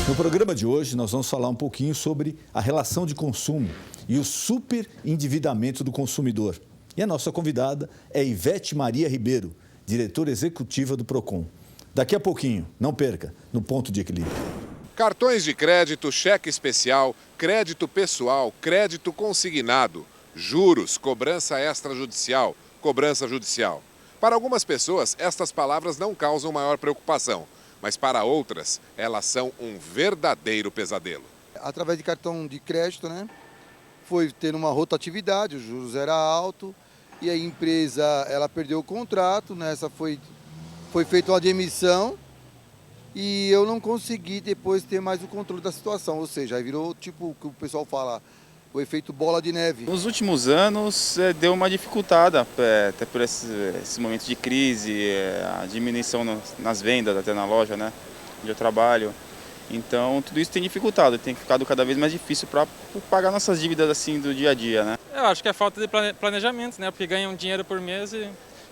No programa de hoje, nós vamos falar um pouquinho sobre a relação de consumo e o superendividamento do consumidor. E a nossa convidada é Ivete Maria Ribeiro, diretora executiva do PROCON. Daqui a pouquinho, não perca, no Ponto de Equilíbrio. Cartões de crédito, cheque especial, crédito pessoal, crédito consignado, juros, cobrança extrajudicial, cobrança judicial. Para algumas pessoas, estas palavras não causam maior preocupação, mas para outras, elas são um verdadeiro pesadelo. Através de cartão de crédito, foi tendo uma rotatividade, os juros eram altos e a empresa ela perdeu o contrato, foi feita uma demissão e eu não consegui depois ter mais o controle da situação, ou seja, aí virou tipo o que o pessoal fala, o efeito bola de neve. Nos últimos anos deu uma dificultada, até por esse momento de crise, a diminuição nas vendas, até na loja, onde eu trabalho. Então tudo isso tem dificultado, tem ficado cada vez mais difícil para pagar nossas dívidas assim do dia a dia, Eu acho que é falta de planejamento, porque ganha um dinheiro por mês e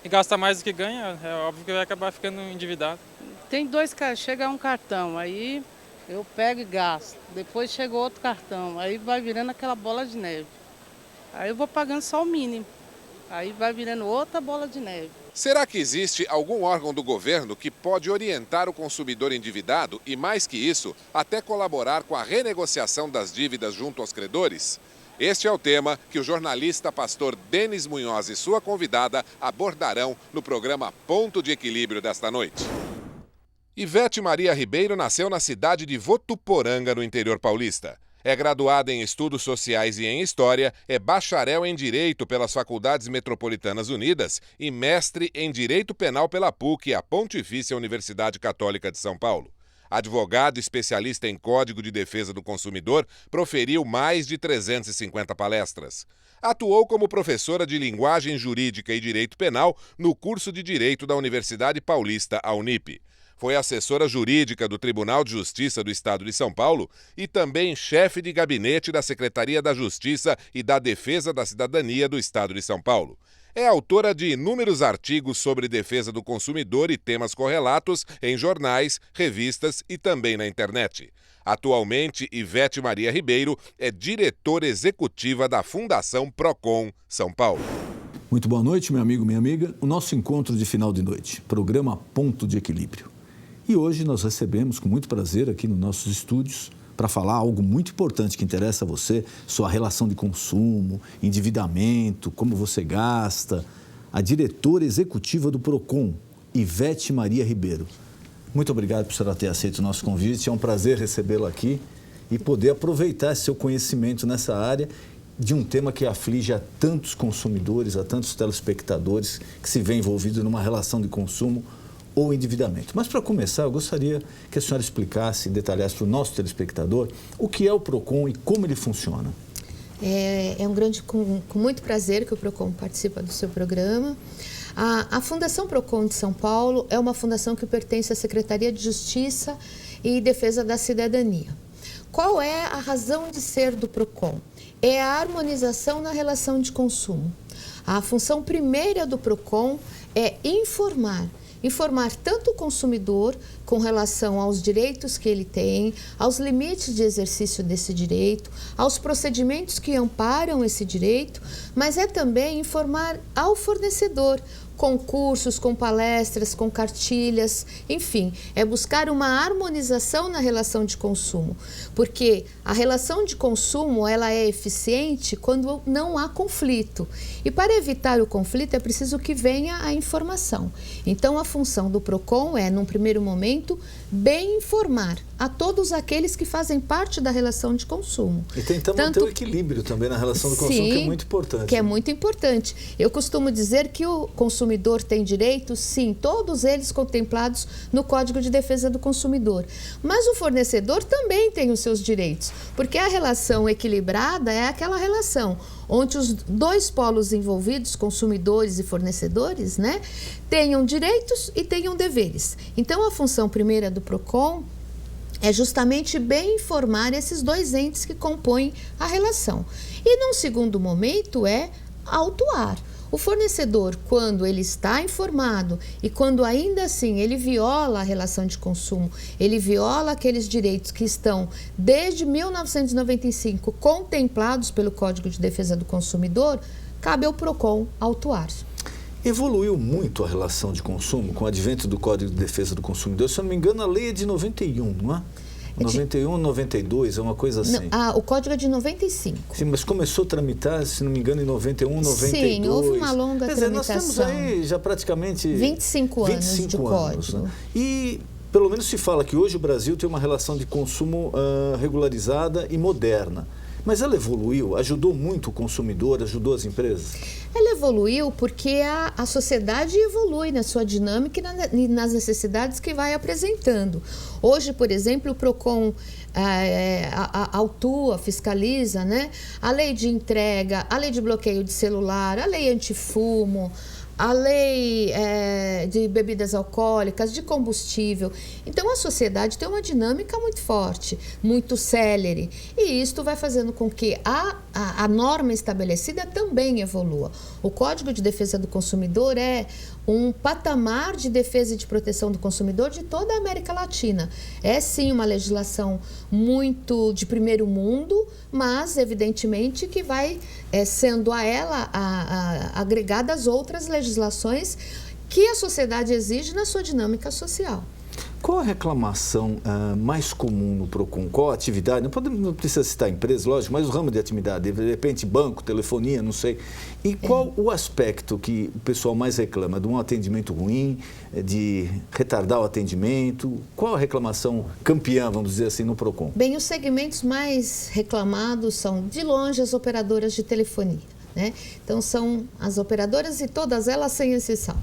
gasta mais do que ganha, é óbvio que vai acabar ficando endividado. Tem chega um cartão, aí eu pego e gasto, depois chega outro cartão, aí vai virando aquela bola de neve. Aí eu vou pagando só o mínimo, aí vai virando outra bola de neve. Será que existe algum órgão do governo que pode orientar o consumidor endividado e, mais que isso, até colaborar com a renegociação das dívidas junto aos credores? Este é o tema que o jornalista pastor Denis Munhoz e sua convidada abordarão no programa Ponto de Equilíbrio desta noite. Ivete Maria Ribeiro nasceu na cidade de Votuporanga, no interior paulista. É graduada em Estudos Sociais e em História, é bacharel em Direito pelas Faculdades Metropolitanas Unidas e mestre em Direito Penal pela PUC, a Pontifícia Universidade Católica de São Paulo. Advogado especialista em Código de Defesa do Consumidor, proferiu mais de 350 palestras. Atuou como professora de Linguagem Jurídica e Direito Penal no curso de Direito da Universidade Paulista, a Unip. Foi assessora jurídica do Tribunal de Justiça do Estado de São Paulo e também chefe de gabinete da Secretaria da Justiça e da Defesa da Cidadania do Estado de São Paulo. É autora de inúmeros artigos sobre defesa do consumidor e temas correlatos em jornais, revistas e também na internet. Atualmente, Ivete Maria Ribeiro é diretora executiva da Fundação PROCON São Paulo. Muito boa noite, meu amigo, minha amiga. O nosso encontro de final de noite, programa Ponto de Equilíbrio. E hoje nós recebemos com muito prazer aqui nos nossos estúdios para falar algo muito importante que interessa a você, sua relação de consumo, endividamento, como você gasta, a diretora executiva do PROCON, Ivete Maria Ribeiro. Muito obrigado por senhora ter aceito o nosso convite, é um prazer recebê-lo aqui e poder aproveitar esse seu conhecimento nessa área de um tema que aflige a tantos consumidores, a tantos telespectadores que se vê envolvidos numa relação de consumo ou endividamento. Mas, para começar, eu gostaria que a senhora explicasse, detalhasse para o nosso telespectador o que é o PROCON e como ele funciona. É com muito prazer que o PROCON participa do seu programa. A Fundação PROCON de São Paulo é uma fundação que pertence à Secretaria de Justiça e Defesa da Cidadania. Qual é a razão de ser do PROCON? É a harmonização na relação de consumo. A função primeira do PROCON é informar tanto o consumidor com relação aos direitos que ele tem, aos limites de exercício desse direito, aos procedimentos que amparam esse direito, mas é também informar ao fornecedor, com cursos, com palestras, com cartilhas, enfim, é buscar uma harmonização na relação de consumo, porque a relação de consumo ela é eficiente quando não há conflito, e para evitar o conflito é preciso que venha a informação. Então a função do PROCON é, num primeiro momento, bem informar a todos aqueles que fazem parte da relação de consumo. E tentar manter o equilíbrio também na relação do consumo, que é muito importante. Que é muito importante. Eu costumo dizer que o consumidor tem direitos, sim, todos eles contemplados no Código de Defesa do Consumidor. Mas o fornecedor também tem os seus direitos, porque a relação equilibrada é aquela relação onde os dois polos envolvidos, consumidores e fornecedores, tenham direitos e tenham deveres. Então, a função primeira do PROCON é justamente bem informar esses dois entes que compõem a relação. E, num segundo momento, é autuar. O fornecedor, quando ele está informado e quando ainda assim ele viola a relação de consumo, ele viola aqueles direitos que estão desde 1995 contemplados pelo Código de Defesa do Consumidor, cabe ao PROCON autuar. Evoluiu muito a relação de consumo com o advento do Código de Defesa do Consumidor. Se eu não me engano, a lei é de 91, não é? 91, 92, é uma coisa assim. Não, o Código é de 95. Sim, mas começou a tramitar, se não me engano, em 91, 92. Sim, houve uma longa tramitação. Nós temos aí já praticamente 25 anos de código. Né? E pelo menos se fala que hoje o Brasil tem uma relação de consumo regularizada e moderna. Mas ela evoluiu, ajudou muito o consumidor, ajudou as empresas? Ela evoluiu porque a sociedade evolui na sua dinâmica e nas necessidades que vai apresentando. Hoje, por exemplo, o PROCON autua, fiscaliza, né? A lei de entrega, a lei de bloqueio de celular, a lei antifumo, a lei de bebidas alcoólicas, de combustível. Então, a sociedade tem uma dinâmica muito forte, muito célere. E isto vai fazendo com que a norma estabelecida também evolua. O Código de Defesa do Consumidor é um patamar de defesa e de proteção do consumidor de toda a América Latina. É sim uma legislação muito de primeiro mundo, mas evidentemente que vai sendo a ela agregadas outras legislações que a sociedade exige na sua dinâmica social. Qual a reclamação mais comum no PROCON? Qual a atividade? Não precisa citar empresa, lógico, mas o ramo de atividade, de repente banco, telefonia, não sei. E qual o aspecto que o pessoal mais reclama? De um atendimento ruim, de retardar o atendimento? Qual a reclamação campeã, vamos dizer assim, no PROCON? Bem, os segmentos mais reclamados são, de longe, as operadoras de telefonia, né? Então, são as operadoras e todas elas sem exceção.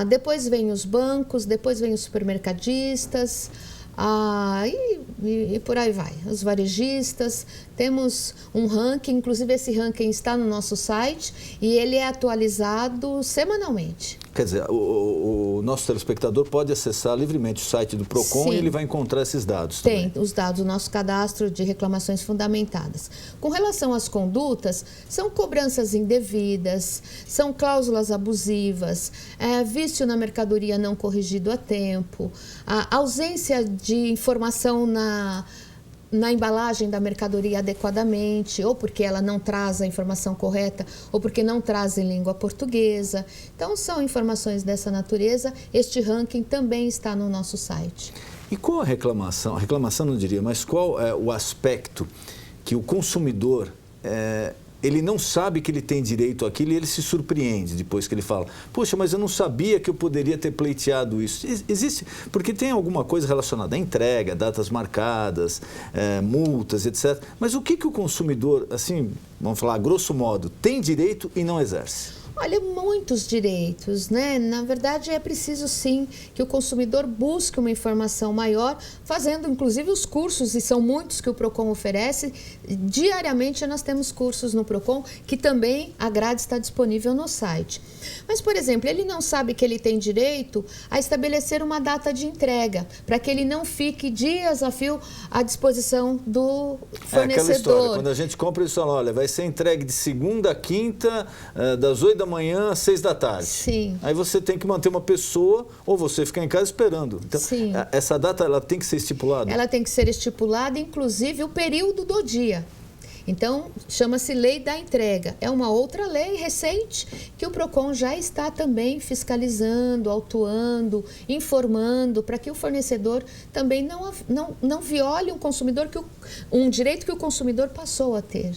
Depois vem os bancos, depois vem os supermercadistas, e por aí vai. Os varejistas, temos um ranking, inclusive esse ranking está no nosso site e ele é atualizado semanalmente. Quer dizer, o nosso telespectador pode acessar livremente o site do PROCON. Sim. E ele vai encontrar esses dados também. Tem os dados, o nosso cadastro de reclamações fundamentadas. Com relação às condutas, são cobranças indevidas, são cláusulas abusivas, vício na mercadoria não corrigido a tempo, a ausência de informação na embalagem da mercadoria adequadamente, ou porque ela não traz a informação correta, ou porque não traz em língua portuguesa. Então, são informações dessa natureza. Este ranking também está no nosso site. E qual a reclamação? A reclamação não diria, mas qual é o aspecto que o consumidor ele não sabe que ele tem direito àquilo e ele se surpreende depois que ele fala: poxa, mas eu não sabia que eu poderia ter pleiteado isso. Existe, porque tem alguma coisa relacionada à entrega, datas marcadas, multas, etc. Mas o que o consumidor, assim, vamos falar grosso modo, tem direito e não exerce? Olha, muitos direitos, né? Na verdade, é preciso sim que o consumidor busque uma informação maior, fazendo inclusive os cursos, e são muitos que o PROCON oferece. Diariamente nós temos cursos no PROCON, que também a grade está disponível no site. Mas, por exemplo, ele não sabe que ele tem direito a estabelecer uma data de entrega, para que ele não fique dias a fio à disposição do fornecedor. Aquela história, quando a gente compra, eles falam: olha, vai ser entregue de segunda a quinta, das 8 da manhã às 6 da tarde. Sim. Aí você tem que manter uma pessoa ou você ficar em casa esperando. Então, sim, essa data ela tem que ser estipulada? Ela tem que ser estipulada, inclusive o período do dia. Então, chama-se Lei da Entrega. É uma outra lei recente que o PROCON já está também fiscalizando, autuando, informando, para que o fornecedor também não viole um direito que o consumidor passou a ter.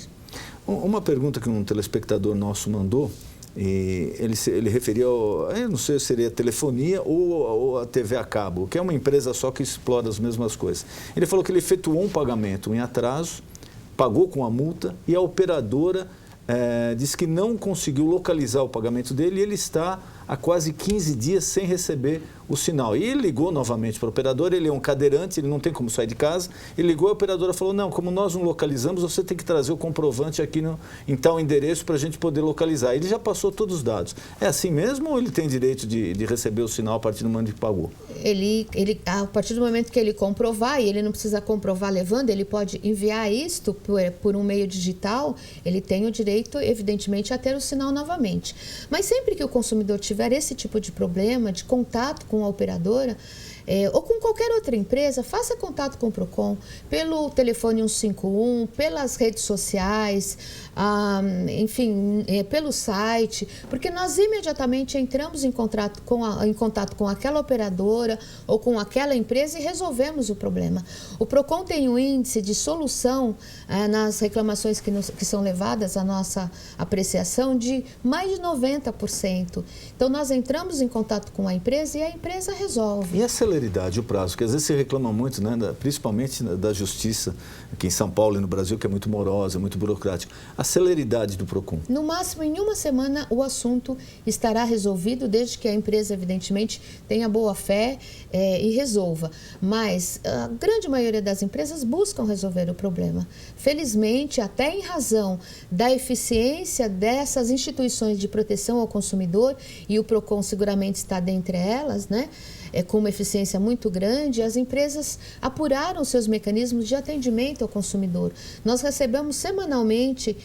Uma pergunta que um telespectador nosso mandou, e ele referia, eu não sei se seria telefonia ou a TV a cabo, que é uma empresa só que explora as mesmas coisas. Ele falou que ele efetuou um pagamento em atraso, pagou com a multa e a operadora disse que não conseguiu localizar o pagamento dele e ele está há quase 15 dias sem receber o sinal. E ele ligou novamente para a operadora, ele é um cadeirante, ele não tem como sair de casa, ele ligou, a operadora falou, não, como nós não localizamos, você tem que trazer o comprovante aqui em tal endereço para a gente poder localizar. Ele já passou todos os dados. É assim mesmo ou ele tem direito de receber o sinal a partir do momento que pagou? A partir do momento que ele comprovar, e ele não precisa comprovar levando, ele pode enviar isto por um meio digital, ele tem o direito, evidentemente, a ter o sinal novamente. Mas sempre que o consumidor tiver esse tipo de problema, de contato com a operadora, ou com qualquer outra empresa, faça contato com o PROCON pelo telefone 151, pelas redes sociais, enfim, pelo site, porque nós imediatamente entramos em contato com aquela operadora ou com aquela empresa e resolvemos o problema. O PROCON tem um índice de solução nas reclamações que são levadas à nossa apreciação de mais de 90%. Então, nós entramos em contato com a empresa e a empresa resolve. E a celeridade, o prazo? Porque às vezes se reclama muito, né, principalmente da justiça, aqui em São Paulo e no Brasil, que é muito morosa, muito burocrática. A celeridade do PROCON? No máximo, em uma semana, o assunto estará resolvido, desde que a empresa, evidentemente, tenha boa fé e resolva. Mas a grande maioria das empresas buscam resolver o problema. Felizmente, até em razão da eficiência dessas instituições de proteção ao consumidor, e o PROCON seguramente está dentre elas, né? Com uma eficiência muito grande, as empresas apuraram seus mecanismos de atendimento ao consumidor. Nós recebemos semanalmente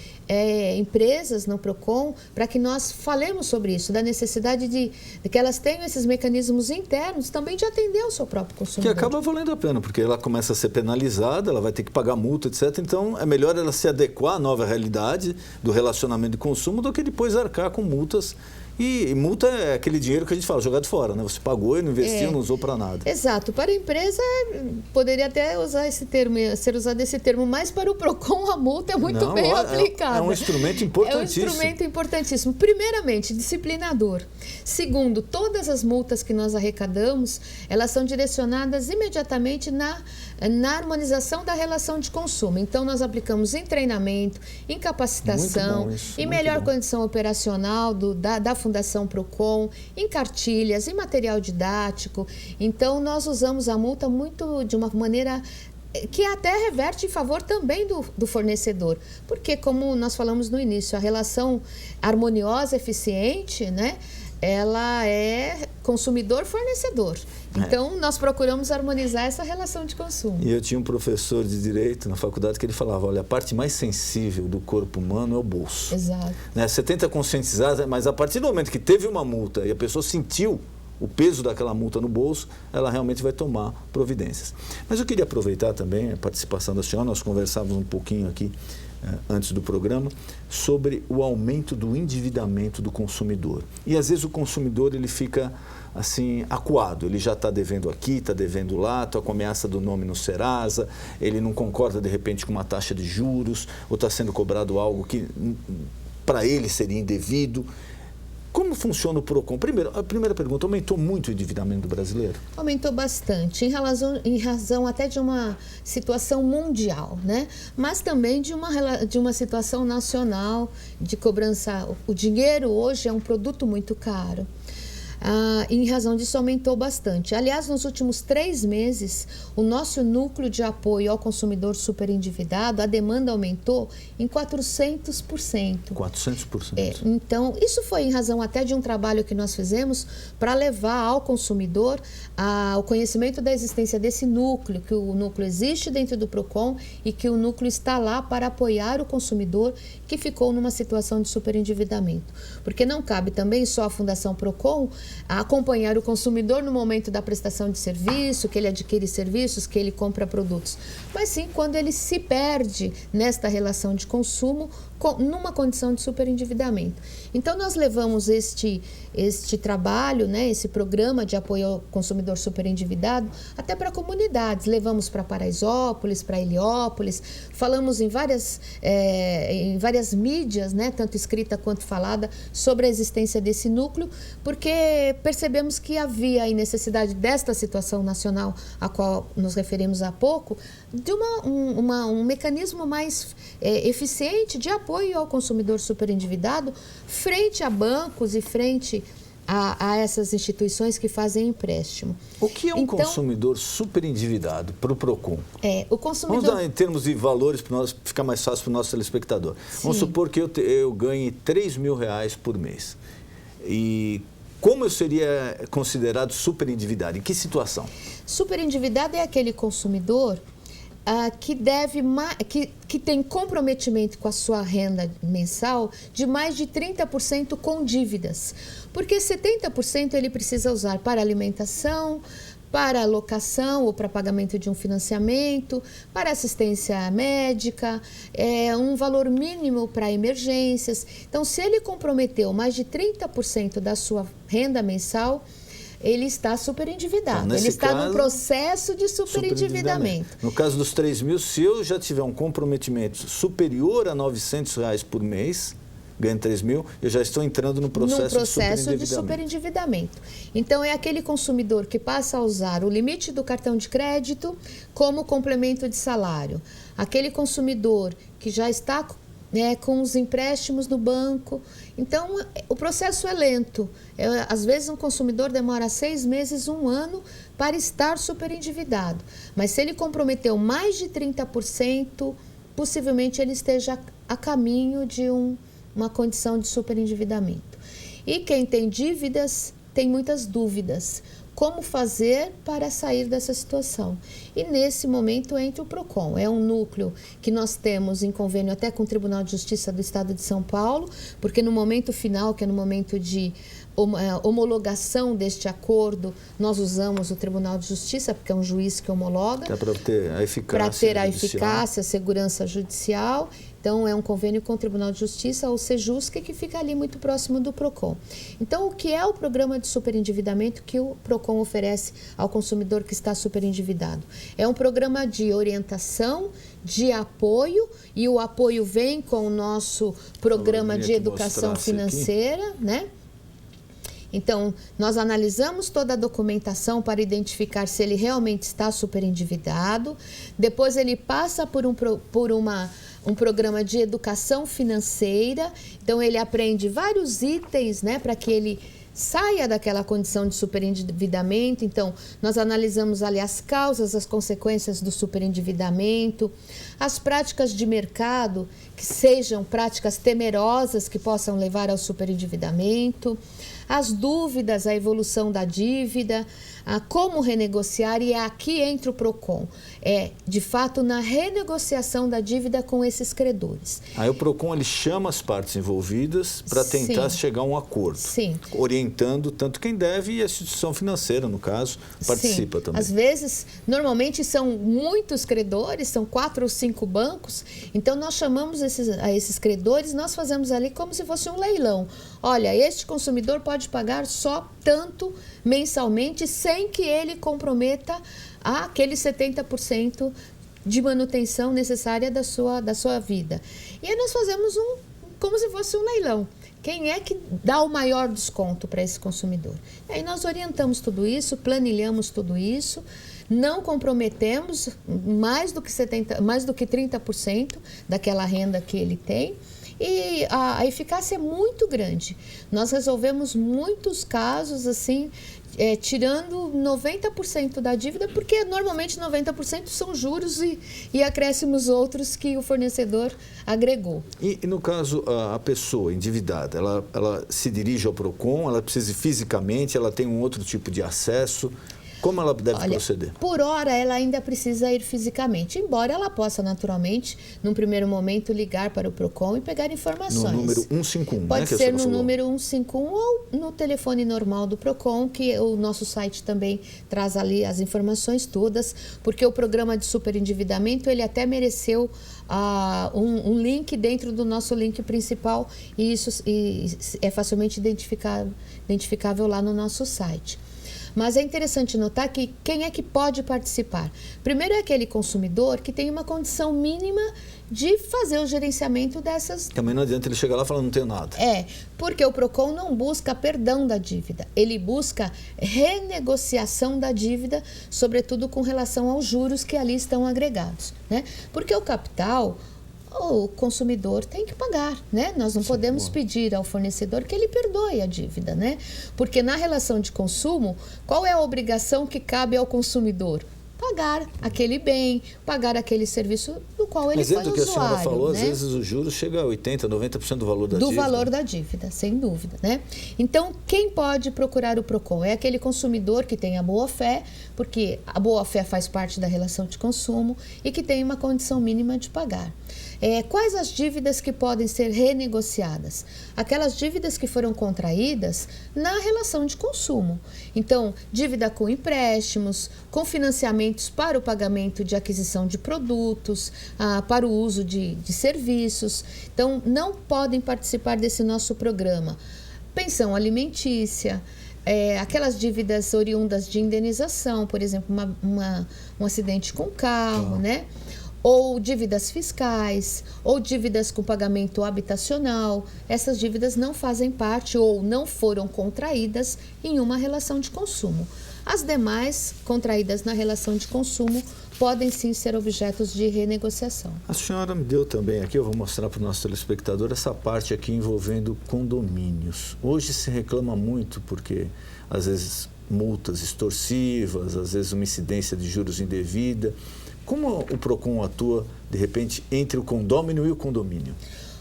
empresas no PROCON para que nós falemos sobre isso, da necessidade de que elas tenham esses mecanismos internos também de atender ao seu próprio consumidor. Que acaba valendo a pena, porque ela começa a ser penalizada, ela vai ter que pagar multa, etc. Então, é melhor ela se adequar à nova realidade do relacionamento de consumo do que depois arcar com multas. E multa é aquele dinheiro que a gente fala, jogado fora, né? Você pagou e não investiu, não usou para nada. Exato. Para a empresa, poderia até usar ser usado esse termo, mas para o PROCON a multa é muito bem aplicada. É um instrumento importantíssimo. É um instrumento importantíssimo. Primeiramente, disciplinador. Segundo, todas as multas que nós arrecadamos, elas são direcionadas imediatamente na harmonização da relação de consumo. Então, nós aplicamos em treinamento, em capacitação, em melhor condição operacional da Fundação PROCON, em cartilhas, em material didático. Então, nós usamos a multa de uma maneira que até reverte em favor também do fornecedor. Porque, como nós falamos no início, a relação harmoniosa, eficiente, né? Ela é consumidor-fornecedor. Então, nós procuramos harmonizar essa relação de consumo. E eu tinha um professor de Direito na faculdade que ele falava, olha, a parte mais sensível do corpo humano é o bolso. Exato. Né? Você tenta conscientizar, mas a partir do momento que teve uma multa e a pessoa sentiu o peso daquela multa no bolso, ela realmente vai tomar providências. Mas eu queria aproveitar também a participação da senhora, nós conversávamos um pouquinho aqui antes do programa, sobre o aumento do endividamento do consumidor. E às vezes o consumidor ele fica assim, acuado, ele já está devendo aqui, está devendo lá, está com a ameaça do nome no Serasa, ele não concorda de repente com uma taxa de juros, ou está sendo cobrado algo que para ele seria indevido. Como funciona o PROCON? A primeira pergunta, aumentou muito o endividamento do brasileiro? Aumentou bastante, em razão até de uma situação mundial, né? Mas também de uma situação nacional de cobrança. O dinheiro hoje é um produto muito caro. Em razão disso, aumentou bastante. Aliás, nos últimos 3 meses, o nosso núcleo de apoio ao consumidor superendividado, a demanda aumentou em 400%. 400%? Então, isso foi em razão até de um trabalho que nós fizemos para levar ao consumidor o conhecimento da existência desse núcleo, que o núcleo existe dentro do PROCON e que o núcleo está lá para apoiar o consumidor que ficou numa situação de superendividamento. Porque não cabe também só a Fundação PROCON a acompanhar o consumidor no momento da prestação de serviço, que ele adquire serviços, que ele compra produtos, mas sim quando ele se perde nesta relação de consumo numa condição de superendividamento. Então, nós levamos este trabalho, né, esse programa de apoio ao consumidor superendividado até para comunidades. Levamos para Paraisópolis, para Heliópolis, falamos em várias mídias, né, tanto escrita quanto falada, sobre a existência desse núcleo, porque percebemos que havia a necessidade desta situação nacional a qual nos referimos há pouco, de um mecanismo mais eficiente de apoio ao consumidor superendividado frente a bancos e frente a essas instituições que fazem empréstimo. O que é um consumidor super endividado para o PROCON? O consumidor... Vamos dar em termos de valores para ficar mais fácil para o nosso telespectador. Sim. Vamos supor que eu ganhe R$3.000 por mês. E como eu seria considerado super endividado? Em que situação? Super endividado é aquele consumidor que tem comprometimento com a sua renda mensal de mais de 30% com dívidas. Porque 70% ele precisa usar para alimentação, para locação ou para pagamento de um financiamento, para assistência médica, um valor mínimo para emergências. Então, se ele comprometeu mais de 30% da sua renda mensal, ele está superendividado. Então, ele está num processo de superendividamento. No caso dos 3.000, se eu já tiver um comprometimento superior a R$900 por mês, ganho 3.000, eu já estou entrando no processo de superendividamento. Então, é aquele consumidor que passa a usar o limite do cartão de crédito como complemento de salário. Aquele consumidor que já está com os empréstimos no banco. Então, o processo é lento. Às vezes, um consumidor demora 6 meses, 1 ano para estar superendividado. Mas se ele comprometeu mais de 30%, possivelmente ele esteja a caminho de uma condição de superendividamento. E quem tem dívidas tem muitas dúvidas. Como fazer para sair dessa situação? E nesse momento entra o PROCON. É um núcleo que nós temos em convênio até com o Tribunal de Justiça do Estado de São Paulo, porque no momento final, que é no momento de homologação deste acordo, nós usamos o Tribunal de Justiça, porque é um juiz que homologa. Para ter a eficácia. Para ter a eficácia, a segurança judicial. Então, é um convênio com o Tribunal de Justiça, ou Sejusc, que fica ali muito próximo do PROCON. Então, o que é o programa de superendividamento que o PROCON oferece ao consumidor que está superendividado? É um programa de orientação, de apoio, e o apoio vem com o nosso programa de educação financeira, né? Então, nós analisamos toda a documentação para identificar se ele realmente está superendividado. Depois, ele passa por um programa de educação financeira. Então, ele aprende vários itens, né, para que ele saia daquela condição de superendividamento. Então, nós analisamos ali as causas, as consequências do superendividamento, as práticas de mercado, que sejam práticas temerosas que possam levar ao superendividamento, as dúvidas, a evolução da dívida, como renegociar, e aqui entra o PROCON. De fato, na renegociação da dívida com esses credores. Aí o PROCON ele chama as partes envolvidas para tentar chegar a um acordo. Sim. Orientando tanto quem deve e a instituição financeira, no caso, participa também. Às vezes, normalmente são muitos credores, são 4 ou 5 bancos, então nós chamamos a esses credores, nós fazemos ali como se fosse um leilão. Olha, este consumidor pode pagar só tanto mensalmente sem que ele comprometa aquele 70% de manutenção necessária da sua vida. E aí nós fazemos como se fosse um leilão. Quem é que dá o maior desconto para esse consumidor? E aí nós orientamos tudo isso, planilhamos tudo isso, não comprometemos mais do que 30% daquela renda que ele tem. E a eficácia é muito grande. Nós resolvemos muitos casos assim, tirando 90% da dívida, porque normalmente 90% são juros e acréscimos outros que o fornecedor agregou. E no caso, a pessoa endividada, ela se dirige ao PROCON, ela precisa ir fisicamente, ela tem um outro tipo de acesso? Como ela deve proceder? Por hora, ela ainda precisa ir fisicamente, embora ela possa, naturalmente, num primeiro momento, ligar para o PROCON e pegar informações. No número 151, Pode ser no número 151 ou no telefone normal do PROCON, que o nosso site também traz ali as informações todas, porque o programa de superendividamento, ele até mereceu um link dentro do nosso link principal, e isso é facilmente identificável lá no nosso site. Mas é interessante notar que quem é que pode participar? Primeiro é aquele consumidor que tem uma condição mínima de fazer o gerenciamento dessas... Também não adianta ele chegar lá e falar, não tenho nada. Porque o PROCON não busca perdão da dívida, ele busca renegociação da dívida, sobretudo com relação aos juros que ali estão agregados, né? Porque o capital, o consumidor tem que pagar, né? Nós não podemos pedir ao fornecedor que ele perdoe a dívida, né? Porque na relação de consumo, qual é a obrigação que cabe ao consumidor? Pagar aquele bem, pagar aquele serviço do qual ele foi usuário. Mas dentro do que a senhora falou, né? Às vezes o juros chega a 80%, 90% do valor da dívida. Do valor da dívida, sem dúvida, né? Então, quem pode procurar o PROCON? É aquele consumidor que tem a boa-fé, porque a boa-fé faz parte da relação de consumo e que tem uma condição mínima de pagar. Quais as dívidas que podem ser renegociadas? Aquelas dívidas que foram contraídas na relação de consumo. Então, dívida com empréstimos, com financiamentos para o pagamento de aquisição de produtos, para o uso de serviços. Então, não podem participar desse nosso programa. Pensão alimentícia, aquelas dívidas oriundas de indenização, por exemplo, um acidente com carro, né? Ou dívidas fiscais, ou dívidas com pagamento habitacional. Essas dívidas não fazem parte ou não foram contraídas em uma relação de consumo. As demais, contraídas na relação de consumo, podem sim ser objetos de renegociação. A senhora me deu também aqui, eu vou mostrar para o nosso telespectador, essa parte aqui envolvendo condomínios. Hoje se reclama muito porque, às vezes, multas extorsivas, às vezes uma incidência de juros indevida. Como o PROCON atua, de repente, entre o condômino e o condomínio?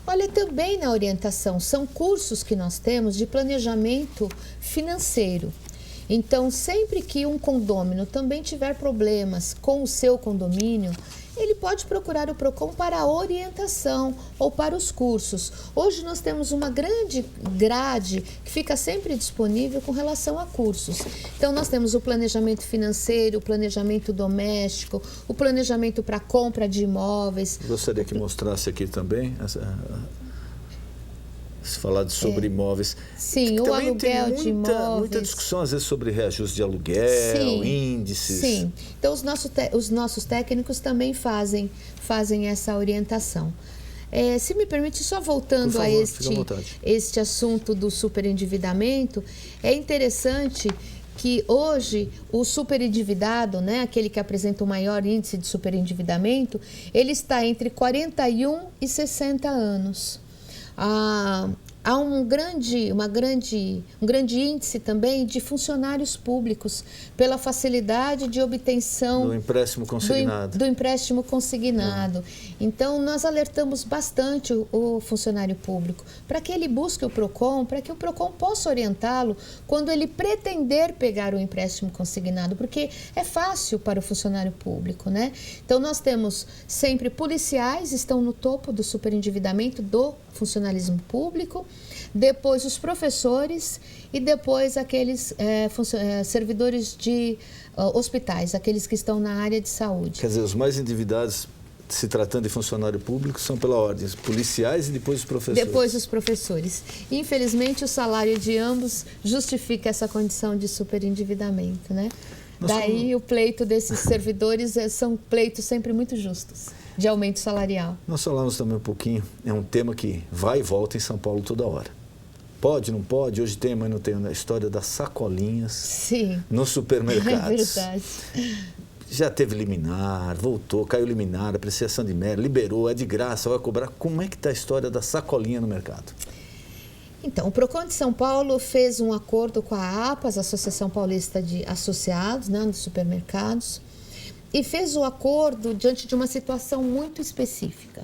Olha, também na orientação, são cursos que nós temos de planejamento financeiro. Então, sempre que um condômino também tiver problemas com o seu condomínio, ele pode procurar o PROCON para a orientação ou para os cursos. Hoje nós temos uma grande grade que fica sempre disponível com relação a cursos. Então, nós temos o planejamento financeiro, o planejamento doméstico, o planejamento para compra de imóveis. Gostaria que mostrasse aqui também se falar sobre imóveis. Sim, o aluguel de imóveis. Muita discussão, às vezes, sobre reajuste de aluguel, índices. Sim, então os nossos técnicos também fazem essa orientação. Se me permite, só voltando Por favor, a este assunto do superendividamento, é interessante que hoje o superendividado, né, aquele que apresenta o maior índice de superendividamento, ele está entre 41 e 60 anos. Há um grande índice também de funcionários públicos pela facilidade de obtenção do empréstimo consignado. Do empréstimo consignado. Então, nós alertamos bastante o funcionário público para que ele busque o PROCON, para que o PROCON possa orientá-lo quando ele pretender pegar o empréstimo consignado, porque é fácil para o funcionário público, né? Então, nós temos sempre policiais, estão no topo do superendividamento do funcionalismo público, depois os professores e depois aqueles servidores de hospitais, aqueles que estão na área de saúde. Quer dizer, os mais endividados, se tratando de funcionário público, são pela ordem, os policiais e depois os professores. Depois os professores. Infelizmente, o salário de ambos justifica essa condição de superendividamento, né? Daí o pleito desses servidores são pleitos sempre muito justos, de aumento salarial. Nós falamos também um pouquinho, é um tema que vai e volta em São Paulo toda hora. Pode, não pode? Hoje tem, mas não tem, a história das sacolinhas. Sim. Nos supermercados. É verdade. Já teve liminar, voltou, caiu liminar, apreciação de mérito, liberou, é de graça, vai cobrar. Como é que está a história da sacolinha no mercado? Então, o PROCON de São Paulo fez um acordo com a APAS, Associação Paulista de Associados, né, dos supermercados, e fez o acordo diante de uma situação muito específica.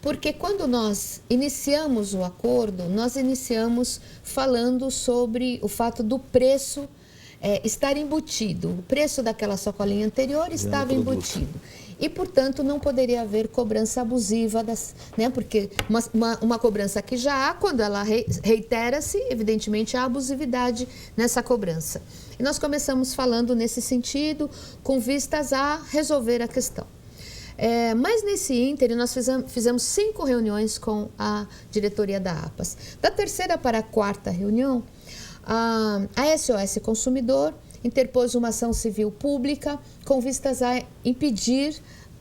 Porque quando nós iniciamos o acordo, nós iniciamos falando sobre o fato do preço estar embutido. O preço daquela sacolinha anterior estava embutido. E, portanto, não poderia haver cobrança abusiva, né? Porque uma cobrança que já há, quando ela reitera-se, evidentemente há abusividade nessa cobrança. E nós começamos falando nesse sentido, com vistas a resolver a questão. Mas nesse ínterim, nós fizemos 5 reuniões com a diretoria da APAS. Da terceira para a quarta reunião, a SOS Consumidor interpôs uma ação civil pública com vistas a impedir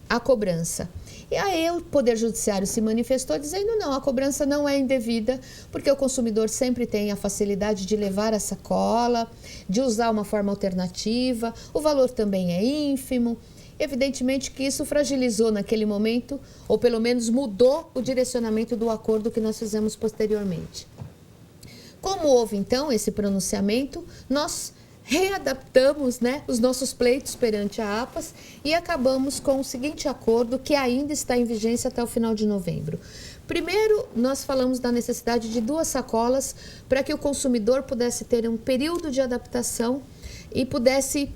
a cobrança. E aí o Poder Judiciário se manifestou dizendo não, a cobrança não é indevida, porque o consumidor sempre tem a facilidade de levar a sacola, de usar uma forma alternativa, o valor também é ínfimo. Evidentemente que isso fragilizou naquele momento, ou pelo menos mudou o direcionamento do acordo que nós fizemos posteriormente. Como houve, então, esse pronunciamento, nós readaptamos, né, os nossos pleitos perante a APAS e acabamos com o seguinte acordo, que ainda está em vigência até o final de novembro. Primeiro, nós falamos da necessidade de 2 sacolas para que o consumidor pudesse ter um período de adaptação e pudesse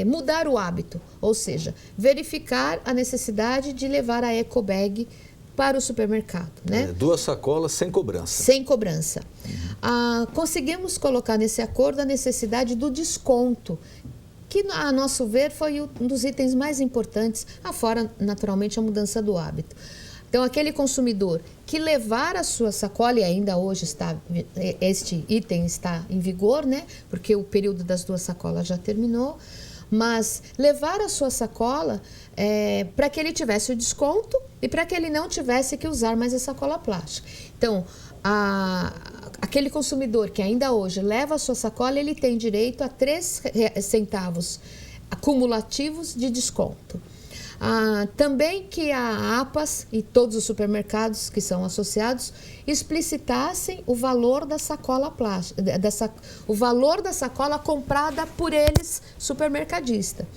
mudar o hábito, ou seja, verificar a necessidade de levar a ecobag para o supermercado, né? 2 sacolas sem cobrança. Sem cobrança. Conseguimos colocar nesse acordo a necessidade do desconto, que, a nosso ver, foi um dos itens mais importantes, afora, naturalmente, a mudança do hábito. Então, aquele consumidor que levar a sua sacola, e ainda hoje este item está em vigor, né? Porque o período das 2 sacolas já terminou, mas levar a sua sacola para que ele tivesse o desconto e para que ele não tivesse que usar mais a sacola plástica. Então, aquele consumidor que ainda hoje leva a sua sacola, ele tem direito a 3 centavos acumulativos de desconto. Também que a APAS e todos os supermercados que são associados explicitassem o valor da sacola plástica, o valor da sacola comprada por eles, supermercadista.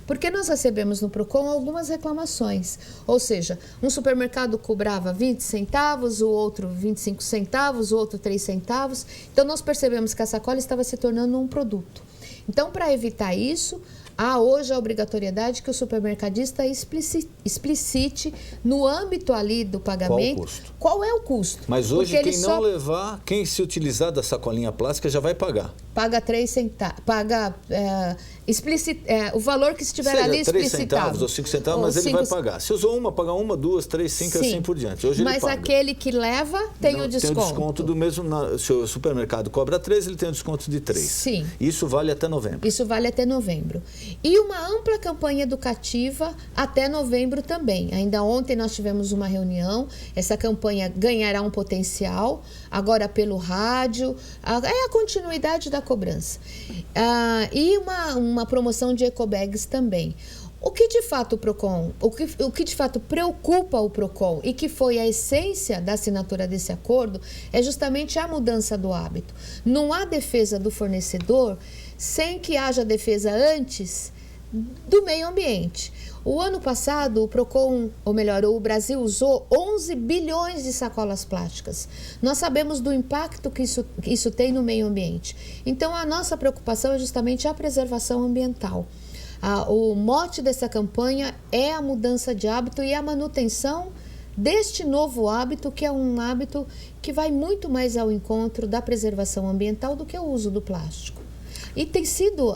Porque nós recebemos no PROCON algumas reclamações, ou seja, um supermercado cobrava 20 centavos, o outro 25 centavos, o outro 3 centavos. Então nós percebemos que a sacola estava se tornando um produto. Então, para evitar isso, há hoje a obrigatoriedade que o supermercadista explicite no âmbito ali do pagamento qual é o custo. Mas hoje quem não levar, quem se utilizar da sacolinha plástica já vai pagar. Paga 3 centavos, o valor que estiver ali explicitado. 3 centavos ou 5 centavos, mas ele vai pagar. Se usou uma, paga 1, 2, 3, 5 e assim por diante. Hoje mas ele paga. Aquele que leva tem o desconto. Tem o desconto do mesmo, se o supermercado cobra 3, ele tem o desconto de 3. Sim. Isso vale até novembro. Isso vale até novembro. E uma ampla campanha educativa até novembro também. Ainda ontem nós tivemos uma reunião, essa campanha ganhará um potencial, agora pelo rádio, é a continuidade da cobrança. E uma promoção de ecobags também. O que de fato o PROCON, o que de fato preocupa o PROCON e que foi a essência da assinatura desse acordo é justamente a mudança do hábito. Não há defesa do fornecedor sem que haja defesa antes do meio ambiente. O ano passado, o PROCON, ou melhor, o Brasil usou 11 bilhões de sacolas plásticas. Nós sabemos do impacto que isso tem no meio ambiente. Então, a nossa preocupação é justamente a preservação ambiental. O mote dessa campanha é a mudança de hábito e a manutenção deste novo hábito, que é um hábito que vai muito mais ao encontro da preservação ambiental do que o uso do plástico. E tem sido,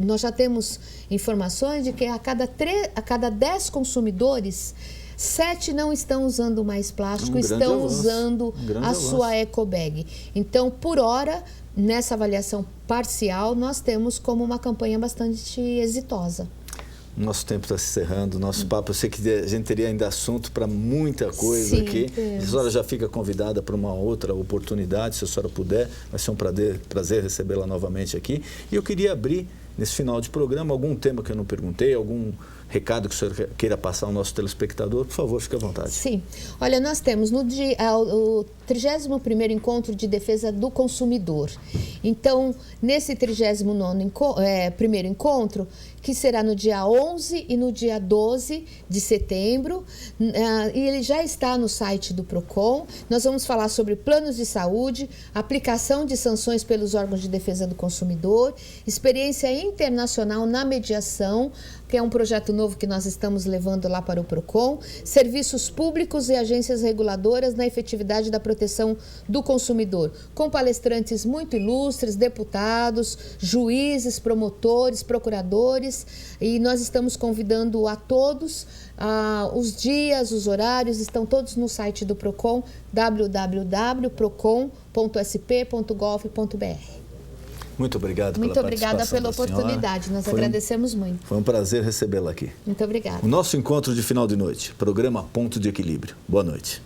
nós já temos informações de que a cada 10 consumidores, 7 não estão usando mais plástico, estão usando a sua ecobag. Então, por hora, nessa avaliação parcial, nós temos como uma campanha bastante exitosa. Nosso tempo está se encerrando, nosso papo, eu sei que a gente teria ainda assunto para muita coisa aqui. A senhora já fica convidada para uma outra oportunidade, se a senhora puder, vai ser um prazer recebê-la novamente aqui. E eu queria abrir, nesse final de programa, algum tema que eu não perguntei, algum recado que o senhor queira passar ao nosso telespectador, por favor, fique à vontade. Sim. Olha, nós temos o 31º Encontro de Defesa do Consumidor. Então, nesse 31º encontro, que será no dia 11 e no dia 12 de setembro, e ele já está no site do PROCON. Nós vamos falar sobre planos de saúde, aplicação de sanções pelos órgãos de defesa do consumidor, experiência internacional na mediação, que é um projeto novo que nós estamos levando lá para o PROCON, serviços públicos e agências reguladoras na efetividade da proteção do consumidor, com palestrantes muito ilustres, deputados, juízes, promotores, procuradores, e nós estamos convidando a todos, os dias, os horários, estão todos no site do PROCON, www.procon.sp.gov.br. Muito obrigado pela participação. Muito obrigada pela oportunidade, nós agradecemos muito. Foi um prazer recebê-la aqui. Muito obrigada. O nosso encontro de final de noite, programa Ponto de Equilíbrio. Boa noite.